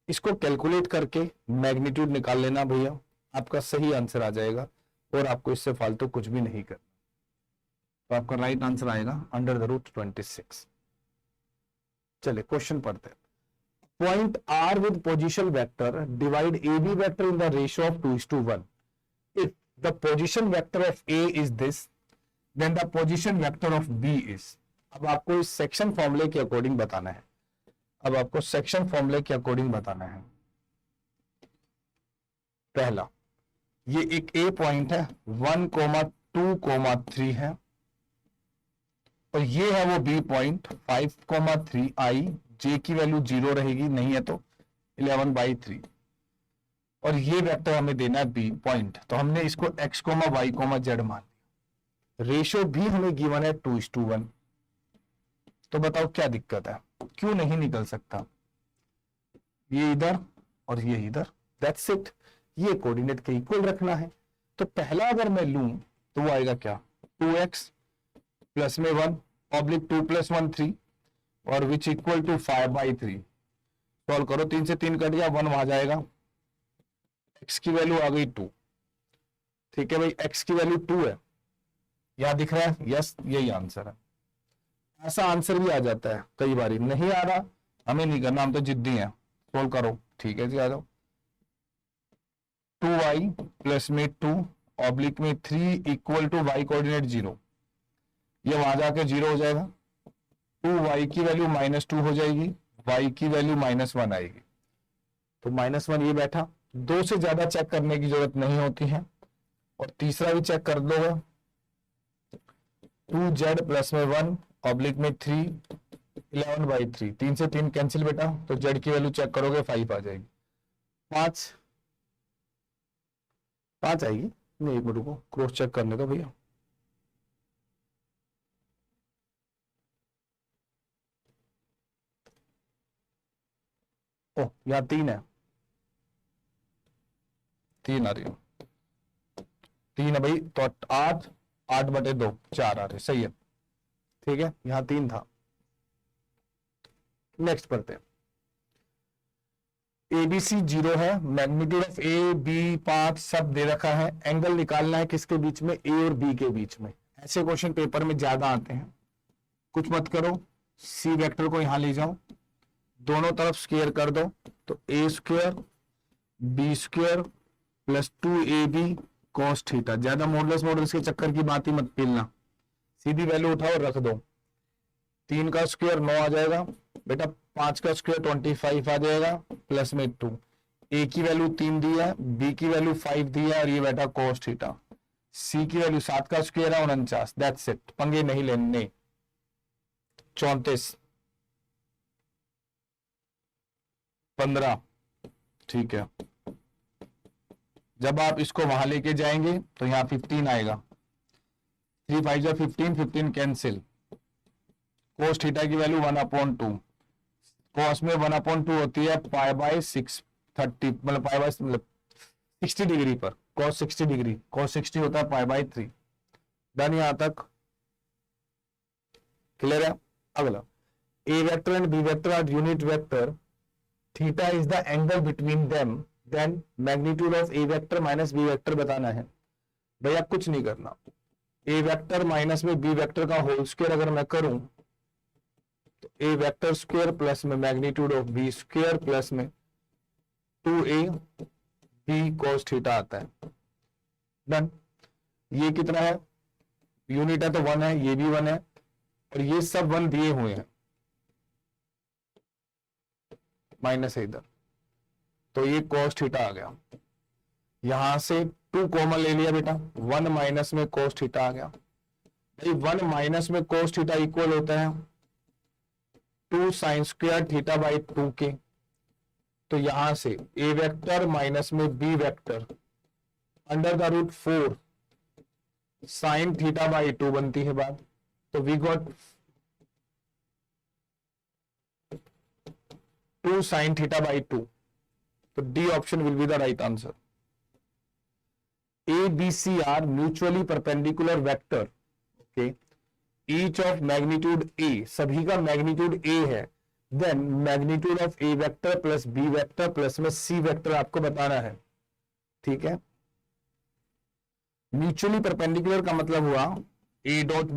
इसको कैलकुलेट करके मैग्नीट्यूड निकाल लेना भैया, आपका सही आंसर आ जाएगा और आपको इससे फालतू कुछ भी नहीं करना। तो आपका राइट आंसर आएगा √26। चलिए क्वेश्चन पढ़ते हैं। Point R with position vector divide AB vector in the ratio of 2:1. If the position vector of A is this, then the position vector of B is. अब आपको इस सेक्शन फॉर्मूले के according बताना है। अब आपको सेक्शन फॉर्मूले के अकॉर्डिंग बताना है। पहला, ये एक A पॉइंट है 1,2,3 है और ये है वो B पॉइंट 5,3 I, J की वैल्यू 0 रहेगी, नहीं है तो 11/3 और ये वेक्टर हमें देना है B पॉइंट। तो हमने इसको X, Y, Z मान लिया। रेशियो भी हमें गिवन है 2:1। तो बताओ क्या दिक्कत है, क्यों नहीं निकल सकता? ये इधर और ये इधर, दैट्स इट। ये कोऑर्डिनेट के इक्वल रखना है। तो पहला अगर मैं लूं तो वो आएगा क्या, 2x प्लस में 1 ऑब्लिक 2 + 1 3 और विच इक्वल टू 5/3। सॉल्व करो, 3 से 3 कट गया, 1 वहां जाएगा, x की वैल्यू आ गई 2। ठीक है भाई, x की वैल्यू 2 है, यहां दिख रहा है, यस यही आंसर है। ऐसा आंसर भी आ जाता है कई बार, नहीं आ रहा हमें नहीं करना, हम तो जिद्दी हैं। सोल्व करो, ठीक है जी, आ जाओ। 2y प्लस में 2 ऑब्लिक में 3 इक्वल टू y कोऑर्डिनेट 0, ये वहां जाके 0 हो जाएगा। 2y की वैल्यू -2 हो जाएगी, y की वैल्यू -1 आएगी। तो -1 ये बैठा, 2 से ज्यादा चेक करने की जरूरत नहीं होती है। और तीसरा भी चेक कर दोगे, 2z प्लस में 1 ऑब्लिक में 3 11/3, 3 से 3 कैंसिल बेटा, तो z की वैल्यू चेक करोगे 5 आ जाएगी। 5 आएगी, नहीं एक मिनट को क्रॉस चेक करने दो भैया। ओ यहाँ 3 है, 3 आ रही है, 3 है भाई, तो 8/2 4 आ रहे, सही है। ठीक है, यहां 3 था। नेक्स्ट पढ़ते हैं। ABC 0 है, मैग्नीट्यूड ऑफ A B 5 सब दे रखा है, एंगल निकालना है किसके बीच में, A और B के बीच में। ऐसे क्वेश्चन पेपर में ज्यादा आते हैं। कुछ मत करो, C वेक्टर को यहां ले जाओ, दोनों तरफ स्क्वायर कर दो, तो A² B² plus 2AB cos theta. ज्यादा मॉडल्स के चक्कर की बात ही मत पीलना, सीधी वैल्यू उठाओ रख दो। 3 का स्क्वायर 9 आ जाएगा बेटा, 5 का स्क्वायर 25 आ जाएगा, प्लस में 2। ए की वैल्यू 3 दी है, बी की वैल्यू 5 दी है और ये बेटा cos थीटा। सी की वैल्यू 7 का स्क्वायर है 49, दैट्स इट, पंगे नहीं लेने। 34 15, ठीक है। जब आप इसको वहां लेके जाएंगे तो यहाँ 15 आएगा, 3 5 जा 15, 15 कैंसिल। cos थीटा की वैल्यू 1/2, cos में 1/2 होती है π/6 30, मतलब मतलब 60 डिग्री पर, cos 60 डिग्री, cos 60 होता है π/3। डन, यहां तक क्लियर है। अगला, A vector and B vector are unit vector, theta is the angle between them, then magnitude of A vector minus B vector बताना है। भैया कुछ नहीं करना, A वेक्टर माइनस में B वेक्टर का होल स्क्वायर अगर मैं करूं तो A वेक्टर स्क्वायर प्लस में magnitude of B square plus में 2AB cos थीटा आता है। डन, ये कितना है, यूनिट है तो 1 है, ये भी 1 है और ये सब 1 दिए हुए हैं, माइनस है इधर, तो ये cos थीटा आ गया। यहां से 2 कॉमन ले लिया बेटा, 1 माइनस में cos थीटा आ गया। भाई 1 माइनस में cos थीटा इक्वल होता है 2 sin स्क्वायर थीटा बाई 2 के। तो यहां से A वेक्टर माइनस में B vector under the root 4 sin theta by 2 बनती है बात। तो we got 2 sin theta by 2, तो D option will be the right answer. A B C are mutually perpendicular vector, okay, each of magnitude A, सभी का magnitude A है, then magnitude of A vector plus B vector plus में C vector आपको बताना है, ठीक है। Mutually perpendicular का मतलब हुआ A dot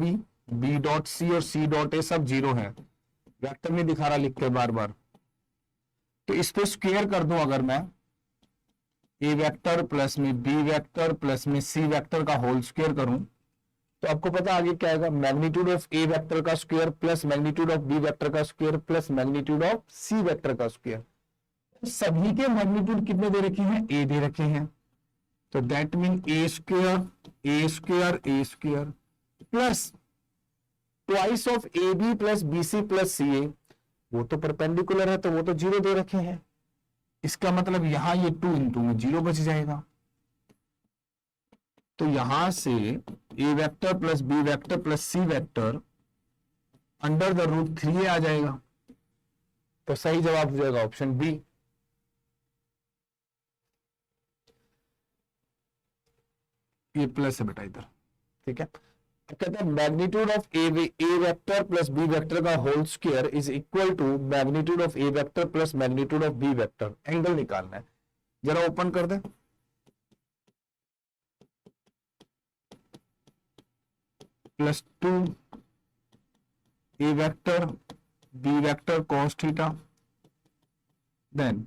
B dot C और सी डॉट ए सब जीरो है, वेक्टर नहीं दिखा रहा लिख के बार बार, तो इस पे स्क्वायर कर दूं अगर मैं, ए वेक्टर प्लस में बी वेक्टर प्लस में सी वेक्टर का होल स्क्वायर करूं, तो आपको पता आगे क्या आएगा, मैग्नीट्यूड ऑफ ए वेक्टर का square plus magnitude of B vector का square plus magnitude of C vector का स्क्वायर। सभी के मैग्नीट्यूड कितने दे रखे हैं, ए दे रखे हैं, तो that mean A square A square A square plus twice of A B plus B C plus C A, वो तो परपेंडिकुलर है तो वो तो जीरो दे रखे हैं, इसका मतलब यहां ये 2 इंटू में जीरो बच जाएगा, तो यहां से A vector plus B vector plus C vector under the root 3 आ जाएगा, तो सही जवाब हो जाएगा ऑप्शन बी। ये प्लस है बेटा इधर, ठीक है। कहते हैं magnitude of A vector plus B vector का whole square is equal to magnitude of A vector plus magnitude of B vector, angle निकालना है, जरा ओपन कर दे, plus 2 A vector B vector cos theta, then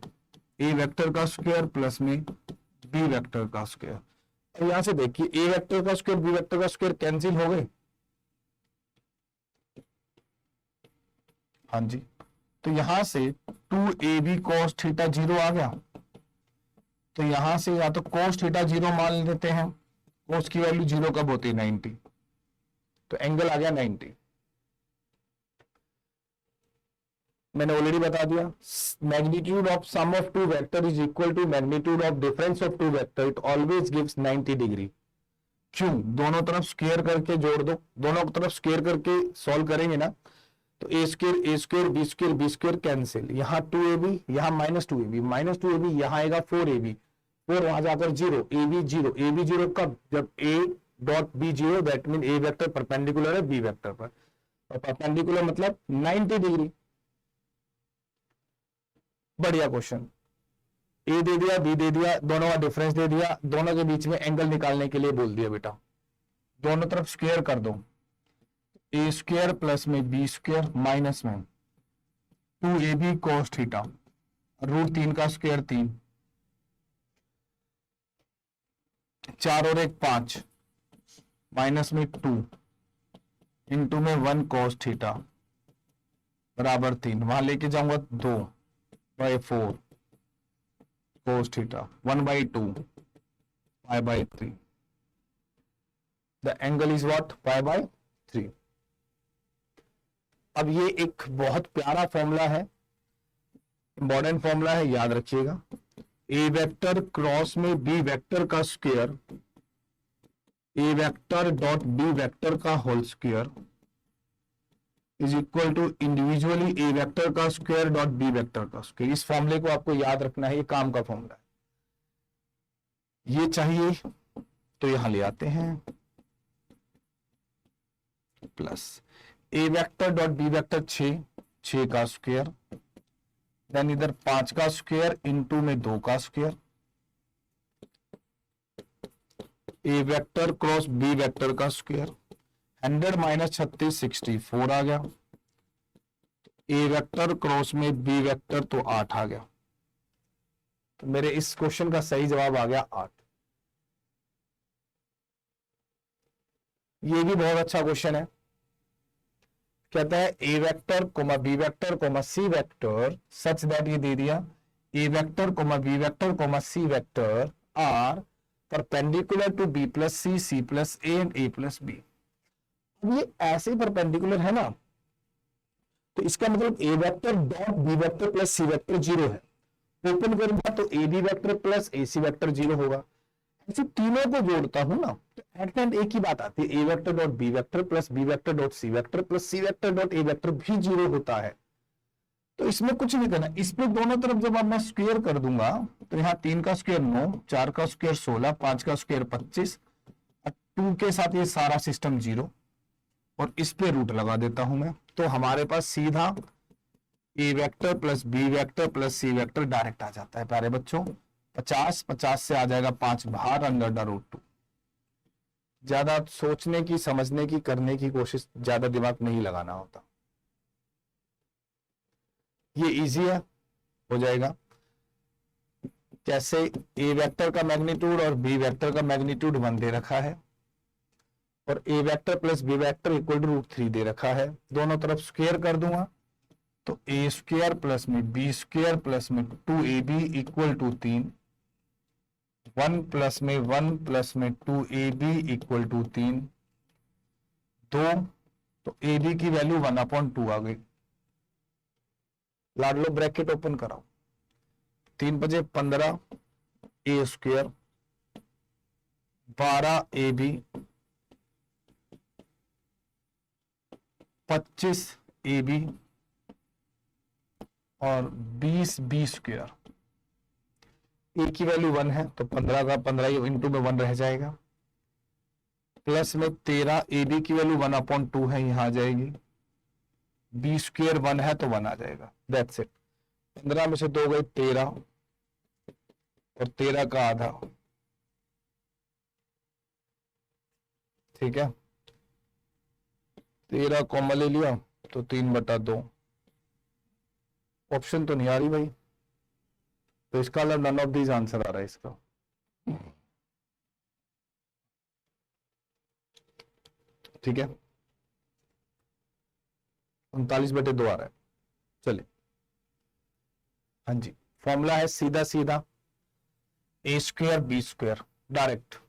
A vector का square plus में B vector का square. यहां से देखिए ए वेक्टर का स्क्वायर बी वेक्टर का स्क्वायर कैंसिल हो गए, हाँ जी, तो यहां से 2ab cos थीटा 0 आ गया, तो यहां से या तो cos थीटा 0 मान लेते हैं, cos की वैल्यू 0 कब होती है 90, तो एंगल आ गया 90। मैंने ऑलरेडी बता दिया, magnitude of sum of two vector is equal to magnitude of difference of two vector, it always gives 90 degree. क्यों, दोनों तरफ स्क्वायर करके जोड़ दो, दोनों तरफ स्क्वायर करके सॉल्व करेंगे ना, तो A square B square cancel, यहाँ 2ab यहाँ -2ab यहाँ आएगा 4ab, 4 वहां जाकर 0, ab 0 कब, जब a dot B 0, that mean A vector perpendicular है बी वेक्टर पर, और परपेंडिकुलर मतलब 90 डिग्री। बढ़िया क्वेश्चन, ए दे दिया बी दे दिया, दोनों का डिफरेंस दे दिया, दोनों के बीच में एंगल निकालने के लिए बोल दिया बेटा, दोनों तरफ स्क्वायर कर दो, ए स्क्वायर प्लस में बी स्क्वायर माइनस में 2ab cos थीटा, रूट 3 का स्क्वायर 3, 4 और 1 5, माइनस में 2 इंटू में 1 cos थीटा बराबर 3, वहां लेके जाऊंगा 2 by 4 cos theta 1 by 2 pi by 3, the angle is what, pi by 3। अब ये एक बहुत प्यारा फॉर्मूला है, इंपॉर्टेंट फॉर्मूला है, याद रखिएगा, ए वेक्टर क्रॉस में बी वेक्टर का square, A vector dot B vector का whole square is equal to individually A vector का स्क्वायर डॉट बी वेक्टर का स्क्वायर। इस फॉर्मूले को आपको याद रखना है, ये काम का फॉर्मूला है, ये चाहिए तो यहां ले आते हैं, प्लस ए वेक्टर डॉट बी वेक्टर 6 का स्क्वायर, देन इधर 5 का स्क्वायर इंटू में 2 का square, A vector cross B vector का स्क्वायर, 100 माइनस 36 64 आ गया, ए वेक्टर क्रॉस में बी वेक्टर तो 8 आ गया, तो मेरे इस क्वेश्चन का सही जवाब आ गया 8। ये भी बहुत अच्छा क्वेश्चन है, कहता है A vector comma B vector comma C vector such that, ये दे दिया A vector comma B vector comma C vector are perpendicular to B plus C plus A and A plus B. ये ऐसे perpendicular है ना, तो इसका मतलब A vector dot B vector plus C vector 0 है, ओपन करूंगा तो A B vector plus A C vector 0 होगा, ऐसे तीनों को जोड़ता हूं ना तो एट द एंड एक ही बात आती है, A vector dot B vector plus B vector dot C vector plus C vector dot A vector भी 0 होता है, तो इसमें कुछ नहीं करना, इस पे दोनों तरफ जब अब मैं स्क्वायर कर दूंगा तो यहाँ 3 का स्क्वायर 9, 4 का स्क्वायर 16, 5 का स्क्वायर 25, 2 के साथ ये सारा सिस्टम 0 और इस पे रूट लगा देता हूं मैं। तो हमारे पास सीधा A vector plus B vector plus C vector direct आ जाता है प्यारे बच्चों। 50, 50 से आ जाएगा 5 बाहर, अंडर द रूट 2। ज्यादा सोचने की, समझने की, करने की कोशिश, ज्यादा दिमाग नहीं लगाना होता, ये इजी है, हो जाएगा। कैसे? ए वेक्टर का मैग्नीट्यूड और बी वेक्टर का मैग्नीट्यूड 1 दे रखा है और A vector plus B vector equal to root 3 दे रखा है। दोनों तरफ स्क्वायर कर दूंगा तो ए स्क्वायर प्लस में बी स्क्वायर प्लस में 2ab इक्वल टू 3, 1 प्लस में 1 प्लस में 2ab इक्वल टू 3, 2, तो ab की वैल्यू 1/2 आ गई। लाडलो ब्रैकेट ओपन कराओ, 3 बजे 15 ए स्क्वायर 12ab 25ab और 20 बी स्क्वायर। ए की वैल्यू 1 है तो 15 का 15 इंटू में 1 रह जाएगा, प्लस में 13 ए बी की वैल्यू 1/2 है, यहां आ जाएगी। बी स्क्वायर 1 है तो 1 आ जाएगा, दैट्स इट। 15 में से 2 गए 13 और 13 का आधा, ठीक है। 13 कॉमन ले लिया तो 3/2। ऑप्शन तो नहीं आ रही भाई, तो इसका मतलब नन ऑफ दीज आंसर आ रहा है इसका। ठीक है, 39/2 आ रहा है। चलिए, हाँ जी, फॉर्मूला है सीधा सीधा ए स्क्वायर बी स्क्वायर, डायरेक्ट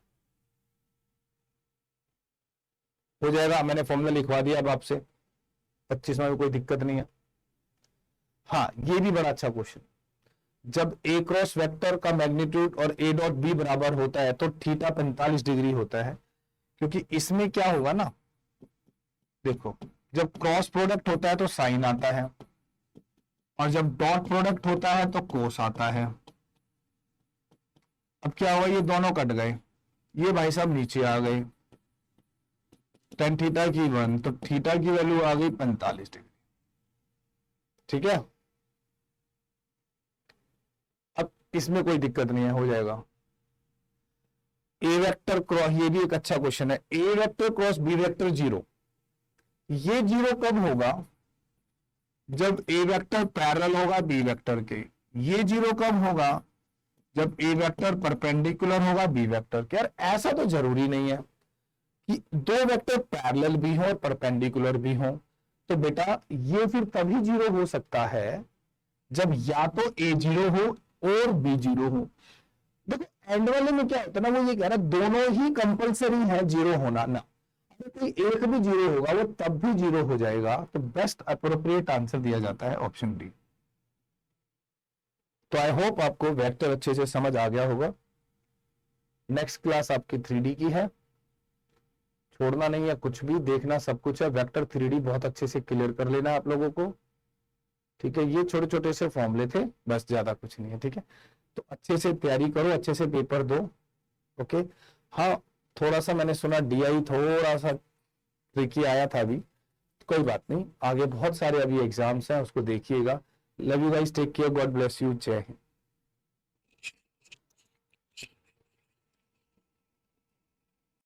हो जाएगा। मैंने फॉर्मूला लिखवा दिया अब आपसे, 25 में कोई दिक्कत नहीं है। हाँ, ये भी बड़ा अच्छा क्वेश्चन, जब ए क्रॉस वेक्टर का मैग्नीट्यूड और ए डॉट बी बराबर होता है तो थीटा 45 डिग्री होता है, क्योंकि इसमें क्या होगा ना, देखो जब क्रॉस प्रोडक्ट होता है तो साइन आता है और जब डॉट प्रोडक्ट होता है तो कोस आता है। अब क्या हुआ, ये दोनों कट गए, ये भाई साहब नीचे आ गए, tan थीटा की 1 तो थीटा की वैल्यू आ गई 45 डिग्री, ठीक है। अब इसमें कोई दिक्कत नहीं है, हो जाएगा। ए वेक्टर क्रॉस, ये भी एक अच्छा क्वेश्चन है, A vector cross B vector 0, ये 0 कब होगा, जब ए वेक्टर पैरेलल होगा बी वेक्टर के। ये 0 कब होगा, जब ए वेक्टर परपेंडिकुलर होगा बी वेक्टर के। यार ऐसा तो जरूरी नहीं है कि 2 वेक्टर पैरेलल भी हो और परपेंडिकुलर भी हो, तो बेटा ये फिर तभी 0 हो सकता है जब या तो ए 0 हो और बी 0 हो। देखो एंड वाले में क्या होता है ना, वो ये कह रहा है दोनों ही कंपलसरी है 0 होना ना, कोई एक भी 0 होगा वो तब भी 0 हो जाएगा। तो बेस्ट अप्रोप्रिएट आंसर दिया जाता है ऑप्शन डी। तो आई होप आपको वेक्टर अच्छे से समझ आ गया होगा। नेक्स्ट क्लास आपकी 3D की है, छोड़ना नहीं है कुछ भी, देखना सब कुछ है। वेक्टर 3D बहुत अच्छे से क्लियर कर लेना आप लोगों को, ठीक है। ये छोटे छोटे से फॉर्मूले थे, बस ज्यादा कुछ नहीं है, ठीक है। तो अच्छे से तैयारी करो, अच्छे से पेपर दो, ओके। हाँ, थोड़ा सा मैंने सुना DI थोड़ा सा ट्रिकी आया था अभी, कोई बात नहीं, आगे बहुत सारे अभी एग्जाम्स हैं, उसको देखिएगा। Love you guys, take care, God bless you, जय हिंद।